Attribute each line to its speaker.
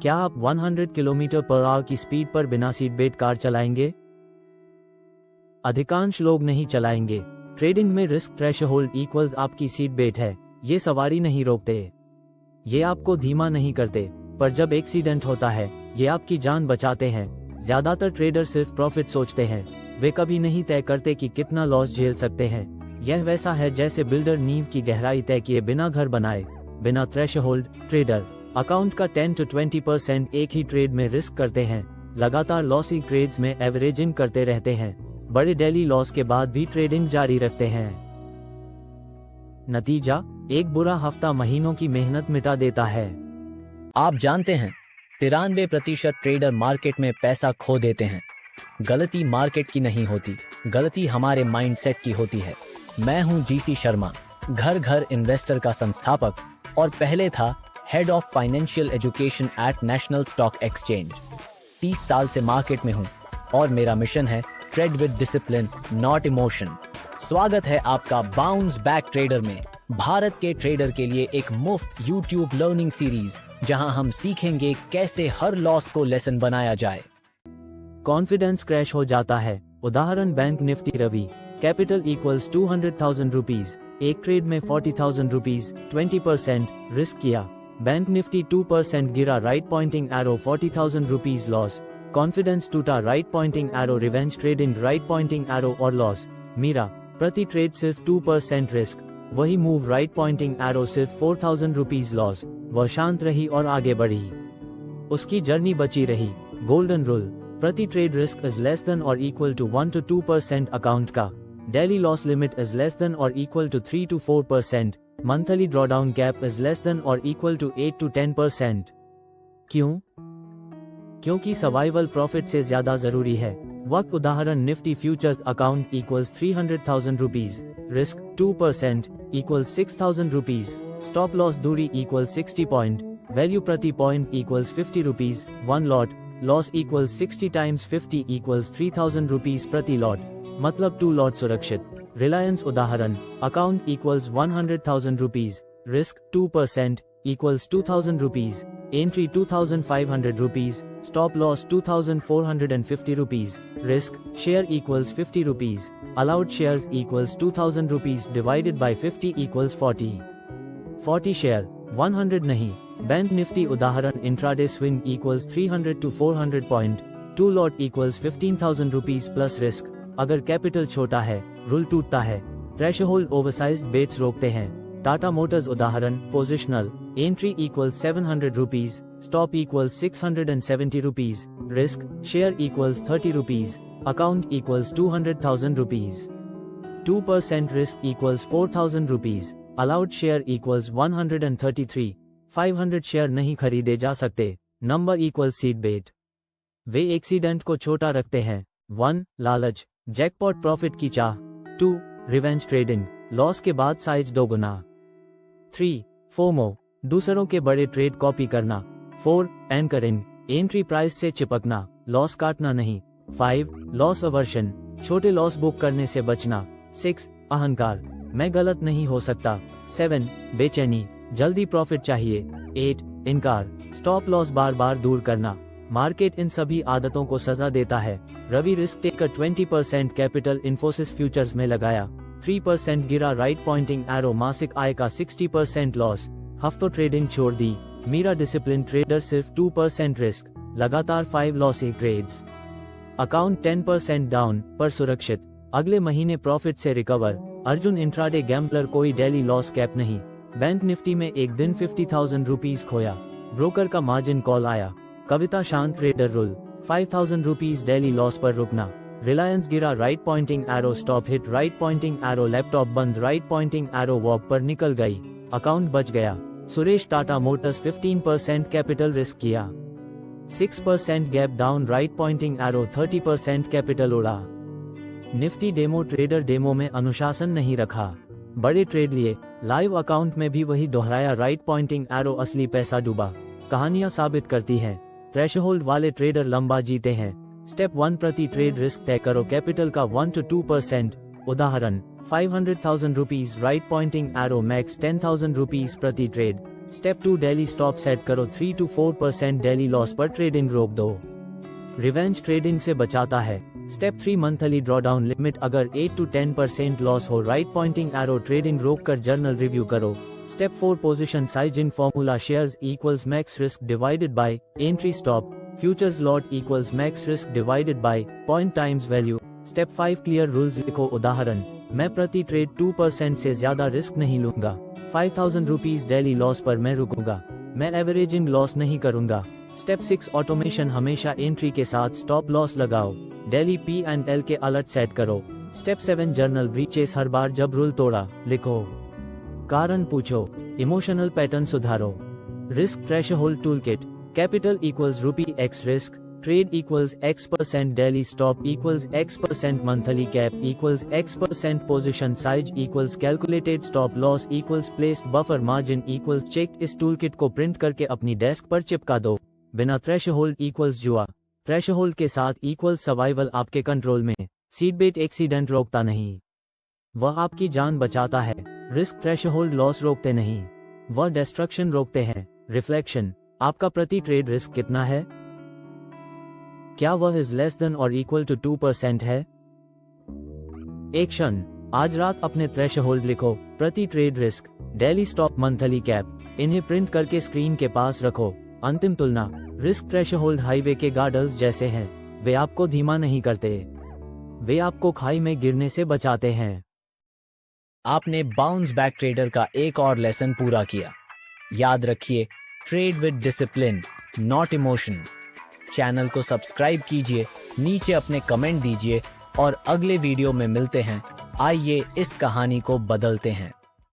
Speaker 1: क्या आप 100 kilometre per hour की स्पीड पर बिना सीट बेल्ट कार चलाएंगे? अधिकांश लोग नहीं चलाएंगे। ट्रेडिंग में रिस्क थ्रेशोल्ड इक्वल्स आपकी सीट बेल्ट है। ये सवारी नहीं रोकते, ये आपको धीमा नहीं करते, पर जब एक्सीडेंट होता है ये आपकी जान बचाते हैं। ज्यादातर ट्रेडर सिर्फ प्रॉफिट सोचते हैं, वे कभी नहीं तय करते कि कितना लॉस झेल सकते हैं। यह वैसा है जैसे बिल्डर नींव की गहराई तय किए बिना घर बनाए। बिना थ्रेशोल्ड ट्रेडर अकाउंट का 10 to 20% एक ही ट्रेड में रिस्क करते हैं। लगातार लॉसी ट्रेड्स में एवरेजिंग करते रहते हैं। बड़े डेली लॉस के बाद भी ट्रेडिंग जारी रखते हैं। नतीजा, एक बुरा हफ्ता महीनों की मेहनत मिटा देता है।
Speaker 2: आप जानते हैं 93% ट्रेडर मार्केट में पैसा खो देते हैं। गलती मार्केट की नहीं होती, गलती हमारे माइंडसेट की होती है। मैं हूं जीसी शर्मा, घर घर इन्वेस्टर का संस्थापक और पहले था head of financial education at national stock exchange. 30 साल से मार्केट में हूं और मेरा मिशन है trade with discipline not emotion. स्वागत है आपका बाउंस बैक ट्रेडर में, भारत के ट्रेडर के लिए एक मुफ्त यूट्यूब लर्निंग सीरीज जहां हम सीखेंगे कैसे हर लॉस को लेसन बनाया जाए।
Speaker 1: कॉन्फिडेंस क्रैश हो जाता है। उदाहरण bank Nifty Ravi, capital equals 200,000 rupees, एक ट्रेड में 40,000 रुपीज, 20% रिस्क किया। बैंक निफ्टी 2% गिरा, right pointing arrow, 40,000 rupees loss. Confidence टूटा, right pointing arrow, revenge trading, right pointing arrow और लॉस। मीरा, प्रति ट्रेड सिर्फ 2% रिस्क, वही मूव, राइट पॉइंटिंग एरो, सिर्फ 4,000 रुपीज लॉस। वह शांत रही और आगे बढ़ी, उसकी जर्नी बची रही। गोल्डन रूल, प्रति trade risk is less than और इक्वल टू 1 to 2% अकाउंट का। Daily loss limit is less than और equal to 3 to 4%। Monthly drawdown gap is less than और इक्वल टू 8 to 10%। क्यों? क्योंकि सर्वाइवल प्रॉफिट से ज्यादा जरूरी है। वक्त, उदाहरण Nifty futures account equals 300,000 rupees, risk 2% equals 6,000 rupees, stop loss दूरी इक्वल्स 60 पॉइंट, वैल्यू प्रति point equals 50 rupees, 1 lot, loss equals 60 times 50 equals 3,000 rupees प्रति लॉट, मतलब 2 लॉट सुरक्षित। रिलायंस उदाहरण account equals 100,000 rupees, risk 2% equals 2,000 rupees, entry 2,500 rupees, stop loss 2,450 rupees, risk share equals 50 rupees, allowed shares equals 2,000 rupees divided by 50 equals 40 share, 100 नहीं। Bank Nifty उदाहरण intraday swing equals 300 to 400 point, 2 lot equals 15,000 rupees plus risk. अगर capital छोटा है rule टूटता है। Threshold oversized bets रोकते हैं। Tata Motors उदाहरण positional, entry equals 700 rupees, stop equals 670 rupees, risk share equals 30 rupees, account equals 200,000 rupees, 2% risk equals 4,000 rupees, allowed share equals 133, 500 share नहीं खरीदे जा सकते। नंबर इक्वल्स सीट बेट। वे एक्सीडेंट को छोटा रखते हैं। 1 लालच, जैकपॉट प्रॉफिट की चाह। 2 रिवेंज ट्रेडिंग, लॉस के बाद साइज दोगुना। 3 फोमो, दूसरों के बड़े ट्रेड कॉपी करना। 4 एंकरिंग, एंट्री प्राइस से चिपकना, लॉस काटना नहीं। 5 लॉस अवर्शन, छोटे लॉस बुक करने से बचना। 6 अहंकार, मैं गलत नहीं हो सकता। 7 बेचैनी, जल्दी प्रॉफिट चाहिए। 8 इनकार, स्टॉप लॉस बार बार दूर करना। मार्केट इन सभी आदतों को सजा देता है। Ravi risk taker 20% capital Infosys futures में लगाया, 3% गिरा, राइट पॉइंटिंग एरो, मासिक आय का 60% लॉस, हफ्तों ट्रेडिंग छोड़ दी। मीरा डिसिप्लिन ट्रेडर, सिर्फ 2% रिस्क, लगातार 5 लॉसी ट्रेड्स, अकाउंट 10% डाउन पर सुरक्षित, अगले महीने प्रॉफिट से रिकवर। अर्जुन इंट्राडे गैम्बलर, कोई डेली लॉस कैप नहीं। बैंक निफ्टी में एक दिन 50,000 रुपीज खोया, ब्रोकर का मार्जिन कॉल आया। कविता शांत trader rule, 5,000 rupees daily loss पर रुकना। रिलायंस गिरा, right pointing arrow, stop hit, right pointing arrow, laptop बंद, राइट पॉइंटिंग एरो, वॉक पर निकल गई, अकाउंट बच गया। Suresh, Tata Motors 15% capital risk किया, 6% gap down, right pointing arrow, 30% capital उड़ा। निफ्टी डेमो ट्रेडर, डेमो में अनुशासन नहीं रखा, बड़े ट्रेड लिए, लाइव अकाउंट में भी वही दोहराया, राइट पॉइंटिंग एरो, असली पैसा डूबा। कहानियां साबित करती हैं थ्रेशोल्ड वाले ट्रेडर लंबा जीते हैं। स्टेप 1 प्रति ट्रेड रिस्क तय करो, कैपिटल का 1 to 2%। उदाहरण 500,000 rupees, right pointing arrow, max 10,000 rupees प्रति trade. Step 2 daily stop set करो 3 to 4% डेली लॉस पर ट्रेडिंग रोक दो। रिवेंज ट्रेडिंग से बचाता है। स्टेप 3 मंथली ड्रॉडाउन लिमिट अगर 8 to 10% लॉस हो राइट पॉइंटिंग एरो ट्रेडिंग रोक कर जर्नल रिव्यू करो। Step 4 position sizing formula shares equals max risk divided by entry stop futures lot equals max risk divided by point times value. Step 5 clear rules लिखो। उदाहरण, मैं प्रति trade 2% से ज्यादा risk नहीं लूंगा। 5000 रुपीज डेली लॉस पर मैं रुकूंगा। मैं एवरेजिंग लॉस नहीं करूंगा। स्टेप 6 ऑटोमेशन हमेशा एंट्री के साथ स्टॉप लॉस लगाओ। डेली P&L के अलर्ट सेट करो। स्टेप 7 जर्नल ब्रीचेस हर बार जब रूल तोड़ा लिखो। कारण पूछो। इमोशनल पैटर्न सुधारो। Risk threshold toolkit. Capital equals rupee X risk, trade equals X% daily stop equals X% monthly cap equals X% position size equals calculated stop loss equals placed buffer margin equals check. इस toolkit को print करके अपनी desk पर चिपका दो। बिना threshold equals जुआ, threshold के साथ इक्वल्स सर्वाइवल आपके कंट्रोल में। सीटबेल्ट एक्सीडेंट रोकता नहीं, वह आपकी जान बचाता है। रिस्क थ्रेशोल्ड लॉस रोकते नहीं, वह डिस्ट्रक्शन रोकते हैं। रिफ्लेक्शन, आपका प्रति ट्रेड रिस्क कितना है? क्या वह इज लेस देन और इक्वल टू 2% है? एक्शन, आज रात अपने थ्रेशोल्ड लिखो। प्रति trade risk, daily stop, monthly cap. इन्हें प्रिंट करके स्क्रीन के पास रखो। अंतिम तुलना, रिस्क थ्रेशोल्ड हाईवे के गार्डर्स जैसे हैं। वे आपको धीमा नहीं करते, वे आपको खाई में गिरने से बचाते हैं।
Speaker 2: आपने बाउंस बैक ट्रेडर का एक और लेसन पूरा किया। याद रखिए, trade with discipline, not emotion. Channel को सब्सक्राइब कीजिए, नीचे अपने कमेंट दीजिए और अगले वीडियो में मिलते हैं। आइए इस कहानी को बदलते हैं।